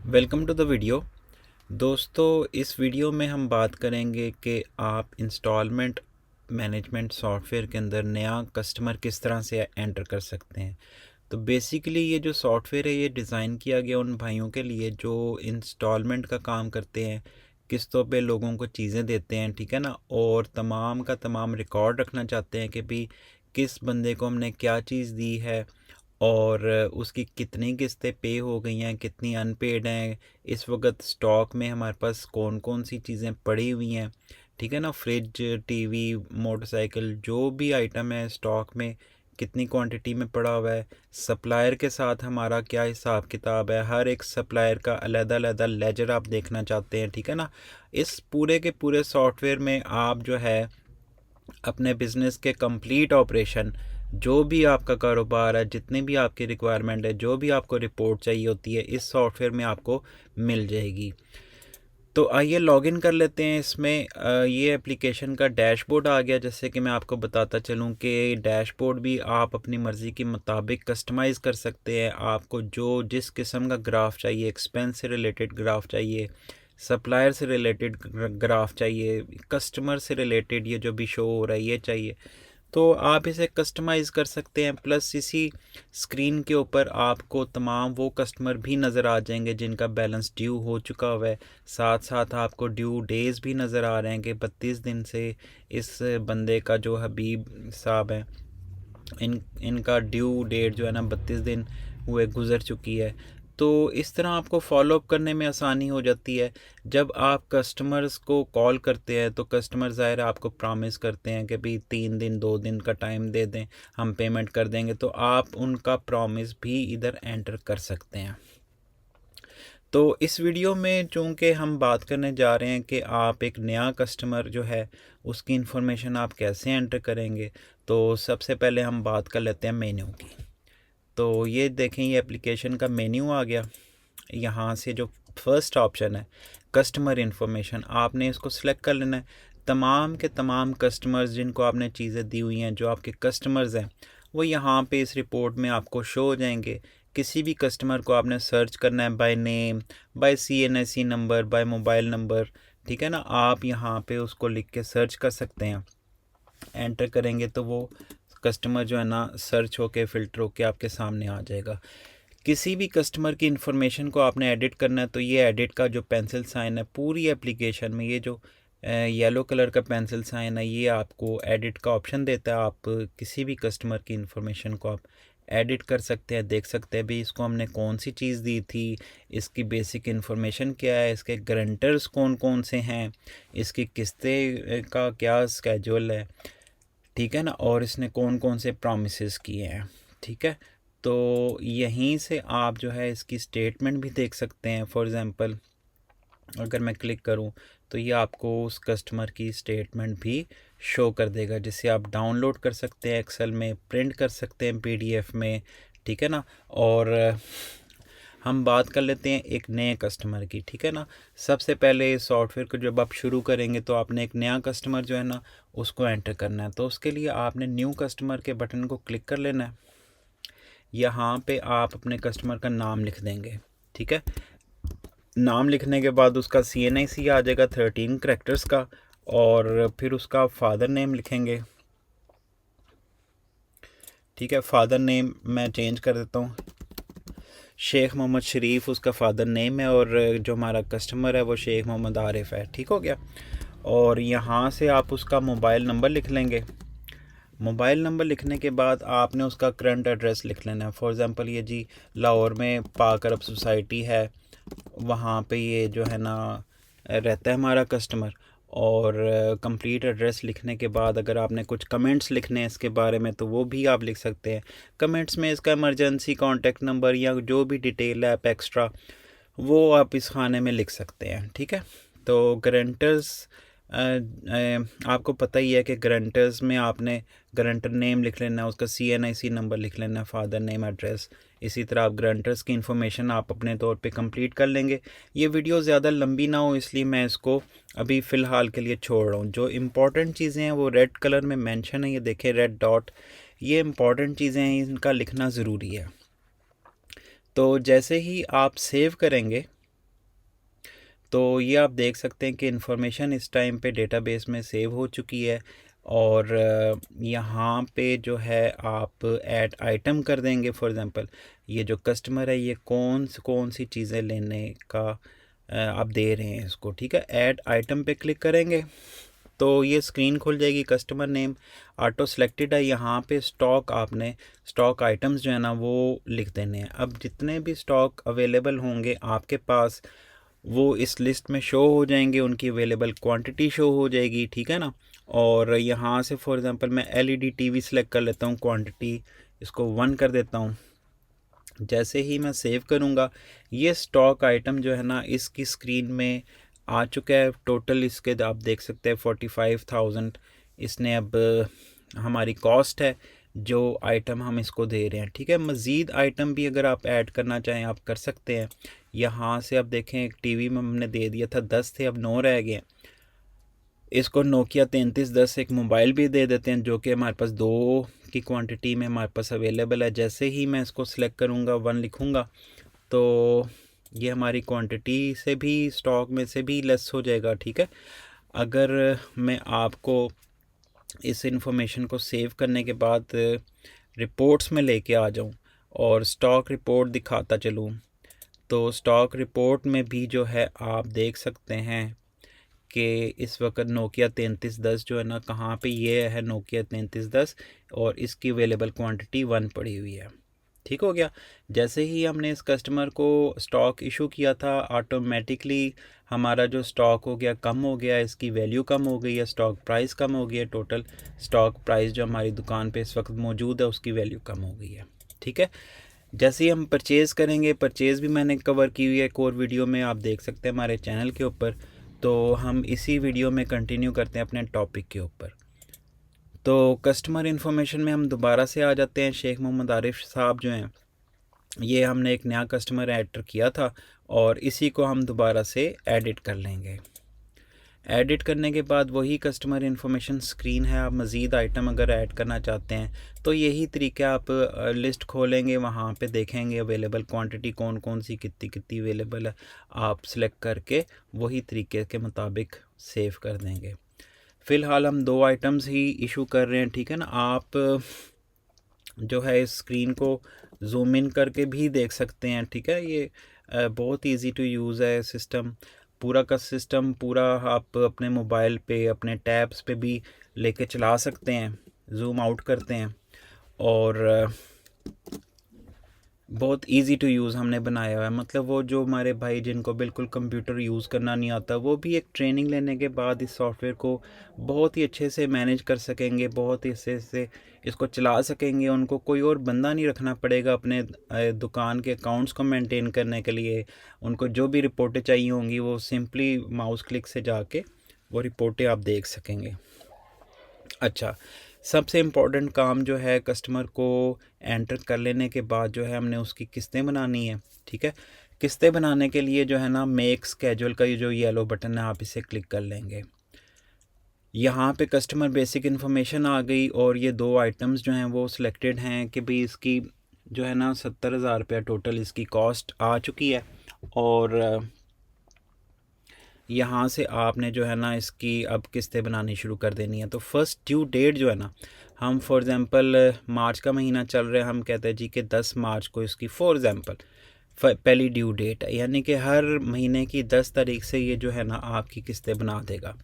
Welcome to the video. दोस्तों, इस video में हम बात करेंगे कि आप इंस्टॉलमेंट मैनेजमेंट सॉफ्टवेयर के अंदर नया कस्टमर किस तरह से एंटर कर सकते हैं। तो बेसिकली ये जो सॉफ्टवेयर है ये डिज़ाइन किया गया उन भाइयों के लिए जो इंस्टॉलमेंट का काम करते हैं, किस्तों पे लोगों को चीज़ें देते हैं, ठीक है ना, और तमाम का तमाम रिकॉर्ड रखना चाहते हैं कि भाई किस बंदे को हमने क्या चीज़ दी है और उसकी कितनी किस्तें पे हो गई हैं, कितनी अनपेड हैं, इस वक्त स्टॉक में हमारे पास कौन कौन सी चीज़ें पड़ी हुई हैं, ठीक है ना, फ्रिज, टीवी, मोटरसाइकिल, जो भी आइटम है स्टॉक में कितनी क्वांटिटी में पड़ा हुआ है, सप्लायर के साथ हमारा क्या हिसाब किताब है, हर एक सप्लायर का अलग-अलग लेजर आप देखना चाहते हैं, ठीक है ना। इस पूरे के पूरे सॉफ्टवेयर में आप जो है अपने बिज़नेस के कंप्लीट ऑपरेशन, जो भी आपका कारोबार है, जितनी भी आपकी रिक्वायरमेंट है, जो भी आपको रिपोर्ट चाहिए होती है, इस सॉफ्टवेयर में आपको मिल जाएगी। तो आइए लॉगिन कर लेते हैं इसमें। ये एप्लीकेशन का डैशबोर्ड आ गया। जैसे कि मैं आपको बताता चलूँ कि डैशबोर्ड भी आप अपनी मर्ज़ी के मुताबिक कस्टमाइज़ कर सकते हैं। आपको जो जिस किस्म का ग्राफ चाहिए, एक्सपेंस से रिलेटेड ग्राफ चाहिए, सप्लायर से रिलेटेड ग्राफ चाहिए, कस्टमर से रिलेटेड ये जो भी शो हो रहा है ये चाहिए, तो आप इसे कस्टमाइज़ कर सकते हैं। प्लस इसी स्क्रीन के ऊपर आपको तमाम वो कस्टमर भी नज़र आ जाएंगे जिनका बैलेंस ड्यू हो चुका हुआ है। साथ साथ आपको ड्यू डेज़ भी नज़र आ रहे हैं कि 32 दिन से इस बंदे का जो हबीब साहब है, इनका ड्यू डेट जो है ना 32 दिन हुए गुज़र चुकी है। तो इस तरह आपको फॉलोअप करने में आसानी हो जाती है। जब आप कस्टमर्स को कॉल करते हैं तो कस्टमर ज़ाहिर है आपको प्रॉमिस करते हैं कि भाई 3 दिन 2 दिन का टाइम दे दें, हम पेमेंट कर देंगे, तो आप उनका प्रॉमिस भी इधर एंटर कर सकते हैं। तो इस वीडियो में चूँकि हम बात करने जा रहे हैं कि आप एक नया कस्टमर जो है उसकी इन्फॉर्मेशन आप कैसे एंटर करेंगे, तो सबसे पहले हम बात कर लेते हैं मेन्यू की। तो ये देखें, ये एप्लीकेशन का मेन्यू आ गया। यहाँ से जो फर्स्ट ऑप्शन है कस्टमर इन्फॉर्मेशन, आपने इसको सिलेक्ट कर लेना है। तमाम के तमाम कस्टमर्स जिनको आपने चीज़ें दी हुई हैं, जो आपके कस्टमर्स हैं, वो यहाँ पे इस रिपोर्ट में आपको शो हो जाएंगे। किसी भी कस्टमर को आपने सर्च करना है by name, by CNIC number, by mobile number, ठीक है ना, आप यहाँ पे उसको लिख के सर्च कर सकते हैं। एंटर करेंगे तो वो कस्टमर जो है ना सर्च होके फ़िल्टर होके आपके सामने आ जाएगा। किसी भी कस्टमर की इन्फॉर्मेशन को आपने एडिट करना है तो ये एडिट का जो पेंसिल साइन है पूरी एप्लीकेशन में, ये जो येलो कलर का पेंसिल साइन है, ये आपको एडिट का ऑप्शन देता है। आप किसी भी कस्टमर की इन्फॉर्मेशन को आप एडिट कर सकते हैं, देख सकते हैं भी इसको हमने कौन सी चीज़ दी थी, इसकी बेसिक इन्फॉर्मेशन क्या है, इसके गारंटर्स कौन कौन से हैं, इसकी किस्तें का क्या स्केड्यूल है, ठीक है ना, और इसने कौन कौन से प्रॉमिसेस किए हैं, ठीक है। तो यहीं से आप जो है इसकी स्टेटमेंट भी देख सकते हैं। फॉर एग्ज़ाम्पल अगर मैं क्लिक करूं तो ये आपको उस कस्टमर की स्टेटमेंट भी शो कर देगा, जिसे आप डाउनलोड कर सकते हैं, एक्सेल में प्रिंट कर सकते हैं, PDF में, ठीक है ना। और हम बात कर लेते हैं एक नए कस्टमर की, ठीक है ना। सबसे पहले इस सॉफ्टवेयर को जब आप शुरू करेंगे तो आपने एक नया कस्टमर जो है ना उसको एंटर करना है। तो उसके लिए आपने न्यू कस्टमर के बटन को क्लिक कर लेना है। यहाँ पे आप अपने कस्टमर का नाम लिख देंगे, ठीक है। नाम लिखने के बाद उसका CNIC आ जाएगा 13 करैक्टर्स का, और फिर उसका फादर नेम लिखेंगे, ठीक है। फादर नेम मैं चेंज कर देता हूँ, शेख मोहम्मद शरीफ उसका फादर नेम है, और जो हमारा कस्टमर है वो शेख मोहम्मद आरिफ है, ठीक हो गया। और यहाँ से आप उसका मोबाइल नंबर लिख लेंगे। मोबाइल नंबर लिखने के बाद आपने उसका करंट एड्रेस लिख लेना है। फॉर एग्ज़ाम्पल ये जी लाहौर में पाक अरब सोसाइटी है, वहाँ पे ये जो है ना रहता है हमारा कस्टमर। और कंप्लीट एड्रेस लिखने के बाद अगर आपने कुछ कमेंट्स लिखने हैं इसके बारे में तो वो भी आप लिख सकते हैं। कमेंट्स में इसका इमरजेंसी कॉन्टैक्ट नंबर या जो भी डिटेल है आप एक्स्ट्रा वो आप इस खाने में लिख सकते हैं, ठीक है। तो गारंटर्स, आपको पता ही है कि गारंटर्स में आपने गारंटर नेम लिख लेना है, उसका CNIC नंबर लिख लेना है, फादर नेम, एड्रेस। इसी तरह आप गारंटर्स की इन्फॉर्मेशन आप अपने तौर पे कंप्लीट कर लेंगे। ये वीडियो ज़्यादा लंबी ना हो इसलिए मैं इसको अभी फ़िलहाल के लिए छोड़ रहा हूँ। जो इम्पॉर्टेंट चीज़ें हैं वो रेड कलर में मेंशन है, ये देखें रेड डॉट, ये इम्पॉर्टेंट चीज़ें हैं, इनका लिखना ज़रूरी है। तो जैसे ही आप सेव करेंगे तो ये आप देख सकते हैं कि इन्फॉर्मेशन इस टाइम पे डेटाबेस में सेव हो चुकी है। और यहाँ पे जो है आप ऐड आइटम कर देंगे। फॉर एग्ज़ाम्पल ये जो कस्टमर है ये कौन सी चीज़ें लेने का आप दे रहे हैं इसको, ठीक है। ऐड आइटम पे क्लिक करेंगे तो ये स्क्रीन खुल जाएगी। कस्टमर नेम ऑटो सेलेक्टेड है। यहाँ पे स्टॉक आपने स्टॉक आइटम्स जो है ना वो लिख देने हैं। अब जितने भी स्टॉक अवेलेबल होंगे आपके पास वो इस लिस्ट में शो हो जाएंगे, उनकी अवेलेबल क्वांटिटी शो हो जाएगी, ठीक है ना। और यहाँ से फॉर एग्ज़ाम्पल मैं एलईडी टीवी सेलेक्ट कर लेता हूँ, क्वांटिटी इसको 1 कर देता हूँ। जैसे ही मैं सेव करूँगा ये स्टॉक आइटम जो है ना इसकी स्क्रीन में आ चुका है। टोटल इसके आप देख सकते हैं 45,000 इसने अब हमारी कॉस्ट है जो आइटम हम इसको दे रहे हैं, ठीक है। मज़ीद आइटम भी अगर आप ऐड करना चाहें आप कर सकते हैं। यहाँ से आप देखें एक टीवी में हमने दे दिया था 10 थे, अब 9 रह गए। इसको नोकिया 3310 एक मोबाइल भी दे देते हैं जो कि हमारे पास 2 की क्वांटिटी में हमारे पास अवेलेबल है। जैसे ही मैं इसको सिलेक्ट करूँगा 1 लिखूँगा तो ये हमारी क्वांटिटी से भी स्टॉक में से भी लेस हो जाएगा, ठीक है। अगर मैं आपको इस इंफॉर्मेशन को सेव करने के बाद रिपोर्ट्स में लेके आ जाऊं और स्टॉक रिपोर्ट दिखाता चलूं तो स्टॉक रिपोर्ट में भी जो है आप देख सकते हैं कि इस वक्त नोकिया 3310 जो है ना कहाँ पे ये है नोकिया 3310 और इसकी अवेलेबल क्वांटिटी 1 पड़ी हुई है, ठीक हो गया। जैसे ही हमने इस कस्टमर को स्टॉक इशू किया था ऑटोमेटिकली हमारा जो स्टॉक हो गया कम हो गया, इसकी वैल्यू कम हो गई है, स्टॉक प्राइस कम हो गई है। टोटल स्टॉक प्राइस जो हमारी दुकान पे इस वक्त मौजूद है उसकी वैल्यू कम हो गई है, ठीक है। जैसे ही हम परचेज़ करेंगे, परचेज़ भी मैंने कवर की हुई है एक और वीडियो में, आप देख सकते हैं हमारे चैनल के ऊपर। तो हम इसी वीडियो में कंटिन्यू करते हैं अपने टॉपिक के ऊपर। तो कस्टमर इन्फॉर्मेशन में हम दोबारा से आ जाते हैं। शेख मोहम्मद आरिफ साहब जो हैं ये हमने एक नया कस्टमर एंटर किया था और इसी को हम दोबारा से एडिट कर लेंगे। एडिट करने के बाद वही कस्टमर इन्फॉर्मेशन स्क्रीन है। आप मज़ीद आइटम अगर ऐड करना चाहते हैं तो यही तरीका, आप लिस्ट खोलेंगे वहाँ पे देखेंगे अवेलेबल क्वांटिटी कौन कौन सी कितनी कितनी अवेलेबल है, आप सेलेक्ट करके वही तरीके के मुताबिक सेव कर देंगे। फ़िलहाल हम 2 आइटम्स ही इशू कर रहे हैं, ठीक है ना। आप जो है इस स्क्रीन को जूम इन करके भी देख सकते हैं, ठीक है। ये बहुत इजी टू यूज़ है सिस्टम। पूरा का सिस्टम पूरा आप अपने मोबाइल पे अपने टैब्स पे भी लेके चला सकते हैं। जूम आउट करते हैं और बहुत इजी टू यूज़ हमने बनाया हुआ है। मतलब वो जो हमारे भाई जिनको बिल्कुल कंप्यूटर यूज़ करना नहीं आता वो भी एक ट्रेनिंग लेने के बाद इस सॉफ्टवेयर को बहुत ही अच्छे से मैनेज कर सकेंगे, बहुत ही अच्छे से इसको चला सकेंगे। उनको कोई और बंदा नहीं रखना पड़ेगा अपने दुकान के अकाउंट्स को मेंटेन करने के लिए। उनको जो भी रिपोर्टें चाहिए होंगी वो सिंपली माउस क्लिक से जाके वो रिपोर्टें आप देख सकेंगे। अच्छा, सबसे इम्पोर्टेंट काम जो है कस्टमर को एंटर कर लेने के बाद जो है हमने उसकी किस्तें बनानी है, ठीक है। किस्तें बनाने के लिए जो है ना मेक स्केड्यूल का ये जो येलो बटन है आप इसे क्लिक कर लेंगे। यहाँ पे कस्टमर बेसिक इन्फॉर्मेशन आ गई और ये 2 आइटम्स जो हैं वो सिलेक्टेड हैं कि भाई इसकी जो है ना 70,000 रुपया टोटल इसकी कॉस्ट आ चुकी है। और यहाँ से आपने जो है ना इसकी अब किस्तें बनानी शुरू कर देनी है। तो फर्स्ट ड्यू डेट जो है ना, हम फॉर एग्ज़ाम्पल मार्च का महीना चल रहा है, हम कहते हैं जी कि 10 मार्च को इसकी फॉर एग्ज़ाम्पल पहली ड्यू डेट है, यानी कि हर महीने की 10 तारीख से ये जो है ना आपकी किस्तें बना देगा।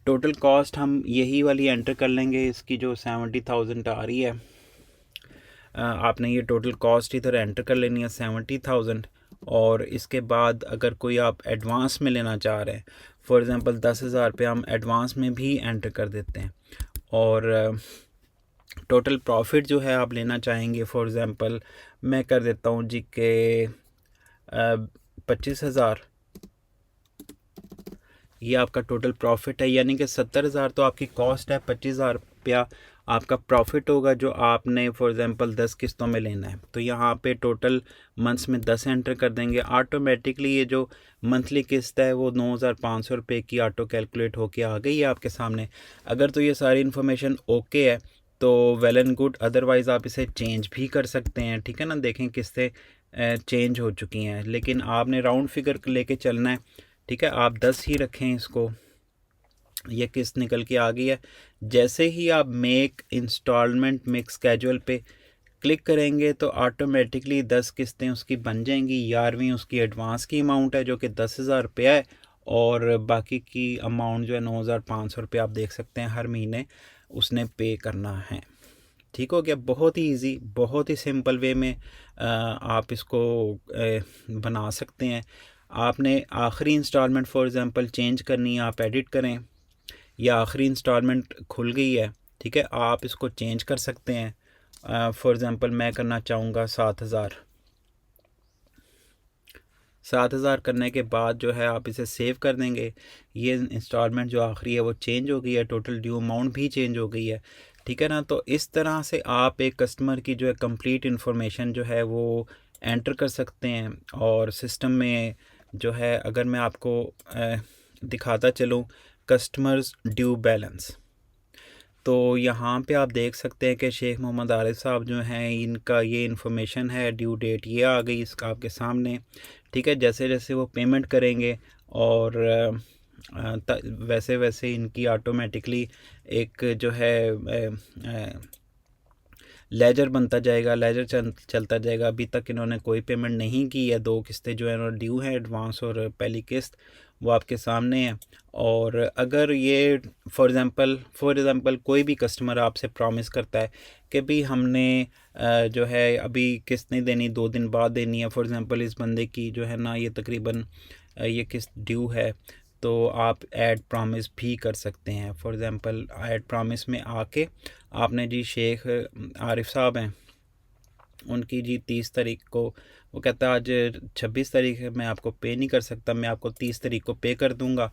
टोटल कॉस्ट हम यही वाली एंटर कर लेंगे, इसकी जो 70,000 आ रही है। आपने ये टोटल कॉस्ट इधर एंटर कर लेनी है 70,000। और इसके बाद अगर कोई आप एडवांस में लेना चाह रहे हैं, फॉर एग्ज़ाम्पल 10,000 रुपये हम एडवांस में भी एंटर कर देते हैं। और टोटल प्रॉफिट जो है आप लेना चाहेंगे, फॉर एग्ज़ाम्पल मैं कर देता हूँ जी के 25,000, ये आपका टोटल प्रॉफिट है। यानी कि 70,000 तो आपकी कॉस्ट है, 25,000 रुपया आपका प्रॉफिट होगा जो आपने फॉर एग्ज़ाम्पल 10 किस्तों में लेना है। तो यहाँ पे टोटल मंथ्स में 10 एंटर कर देंगे। ऑटोमेटिकली ये जो मंथली किस्त है वो 9,500 रुपये की ऑटो कैलकुलेट होके आ गई है आपके सामने। अगर तो ये सारी इन्फॉर्मेशन ओके है तो वेल एंड गुड, अदरवाइज़ आप इसे चेंज भी कर सकते हैं, ठीक है ना। देखें किस्तें चेंज हो चुकी हैं, लेकिन आपने राउंड फिगर लेके चलना है ठीक है, आप 10 ही रखें इसको। ये किस्त निकल के आ गई है। जैसे ही आप मेक इंस्टॉलमेंट मेक स्केड्यूल पे क्लिक करेंगे तो ऑटोमेटिकली 10 किस्तें उसकी बन जाएंगी। 11वीं उसकी एडवांस की अमाउंट है जो कि 10,000 रुपया है, और बाकी की अमाउंट जो है 9,500 रुपये आप देख सकते हैं हर महीने उसने पे करना है। ठीक हो गया। बहुत ही इजी, बहुत ही सिंपल वे में आप इसको बना सकते हैं। आपने आखिरी इंस्टॉलमेंट फॉर एग्ज़ाम्पल चेंज करनी है, आप एडिट करें, या आखिरी इंस्टॉलमेंट खुल गई है, ठीक है, आप इसको चेंज कर सकते हैं। फॉर एग्ज़ाम्पल मैं करना चाहूँगा 7,000 करने के बाद जो है आप इसे सेव कर देंगे। ये इंस्टॉलमेंट जो आखिरी है वो चेंज हो गई है, टोटल ड्यू अमाउंट भी चेंज हो गई है। ठीक है ना। तो इस तरह से आप एक कस्टमर की जो है कंप्लीट इन्फॉर्मेशन जो है वो एंटर कर सकते हैं। और सिस्टम में जो है, अगर मैं आपको दिखाता चलूँ कस्टमर्स ड्यू बैलेंस, तो यहाँ पे आप देख सकते हैं कि शेख मोहम्मद आरिफ साहब जो हैं इनका ये इन्फॉर्मेशन है, ड्यू डेट ये आ गई इसका आपके सामने। ठीक है, जैसे जैसे वो पेमेंट करेंगे और वैसे वैसे इनकी ऑटोमेटिकली एक जो है लेजर बनता जाएगा, लेजर चलता जाएगा। अभी तक इन्होंने कोई पेमेंट नहीं की है, 2 किस्तें जो है ड्यू हैं, एडवांस और पहली किस्त वो आपके सामने है। और अगर ये फॉर एग्ज़ाम्पल कोई भी कस्टमर आपसे प्रॉमिस करता है कि भी हमने जो है अभी किस्त नहीं देनी, 2 दिन बाद देनी है, फॉर एग्ज़ाम्पल इस बंदे की जो है ना ये तकरीबन ये किस्त ड्यू है, तो आप ऐड प्रॉमिस भी कर सकते हैं। फॉर एग्ज़ाम्पल ऐड प्रॉमिस में आके आपने जी शेख आरिफ साहब हैं, उनकी जी 30 तारीख को, वो कहता है आज 26 तारीख है, मैं आपको पे नहीं कर सकता, मैं आपको 30 तारीख को पे कर दूंगा।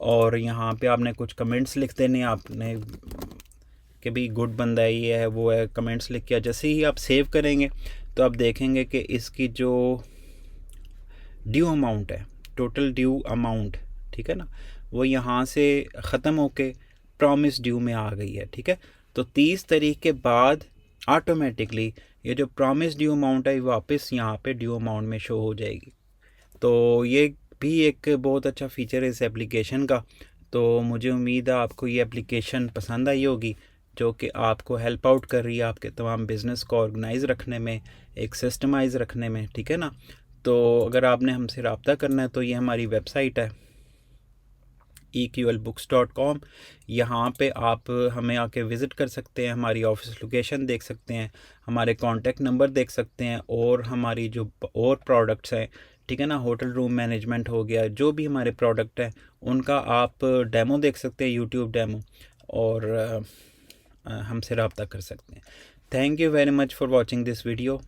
और यहाँ पे आपने कुछ कमेंट्स लिख देने, आपने कि भी गुड बंदा है, ये है वो है, कमेंट्स लिख के जैसे ही आप सेव करेंगे तो आप देखेंगे कि इसकी जो ड्यू अमाउंट है, टोटल ड्यू अमाउंट, ठीक है ना, वो यहाँ से ख़त्म होके प्रॉमिस ड्यू में आ गई है। ठीक है, तो 30 तारीख के बाद ऑटोमेटिकली ये जो प्रॉमिस ड्यू अमाउंट है वापस यहाँ पे ड्यू अमाउंट में शो हो जाएगी। तो ये भी एक बहुत अच्छा फ़ीचर है इस एप्लीकेशन का। तो मुझे उम्मीद है आपको ये एप्लीकेशन पसंद आई होगी, जो कि आपको हेल्प आउट कर रही है आपके तमाम बिज़नेस को ऑर्गेनाइज़ रखने में, एक सिस्टमाइज़ रखने में। ठीक है ना। तो अगर आपने हमसे रब्ता करना है तो ये हमारी वेबसाइट है eqlbooks.com। यहाँ पे आप हमें आके विज़िट कर सकते हैं, हमारी ऑफिस लोकेशन देख सकते हैं, हमारे कॉन्टैक्ट नंबर देख सकते हैं, और हमारी जो और प्रोडक्ट्स हैं, ठीक है ना, होटल रूम मैनेजमेंट हो गया, जो भी हमारे प्रोडक्ट हैं उनका आप डेमो देख सकते हैं, यूट्यूब डेमो, और हमसे रब्ता कर सकते हैं। Thank you very much for watching this video.